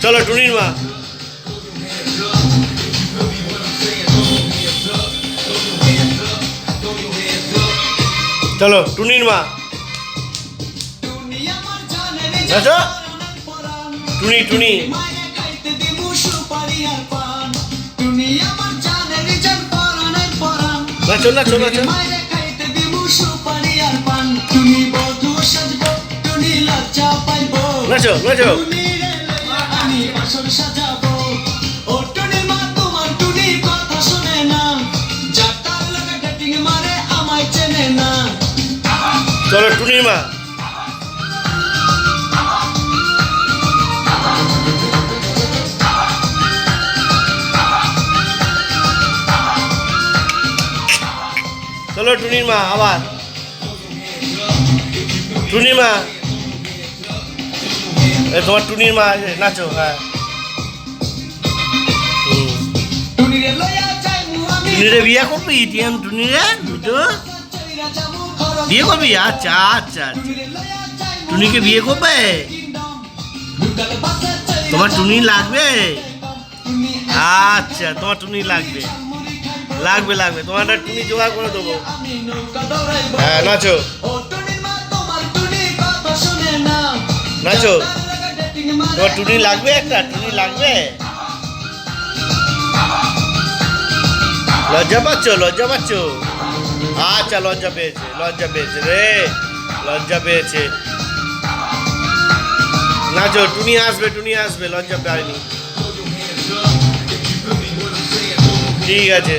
চলো টুনির মা। চলো টুনির মা নাচো। টুনি টুনি নাচো নাচো নাচো। নাচো নাচো। চলো টুনির মা। চলো টুনির মা আবার। টুনির মা তোমার টুনির মা নাচো। হ্যাঁ টুনিরে বিয়ে করবি? টিয়াম টুনিরে বুঝতো বিয়ে করবি? আচ্ছা আচ্ছা টুনিকে বিয়ে করবে? তোমার টুনি লাগবে? আচ্ছা তোমার টুনি লাগবে লাগবে লাগবে তোমার একটা টুনি জোগাড় করে দেবো। হ্যাঁ নাচো নাচো। তোমার টুনি লাগবে? একটা টুনি লাগবে? লজ্জা পাচ্ছ? লজ্জা পাচ্ছ? আচ্ছা লজ্জা পেয়েছে রে, লজ্জা পেয়েছে। নাচো টুনি আসবে লজ্জা পায়নি। ঠিক আছে।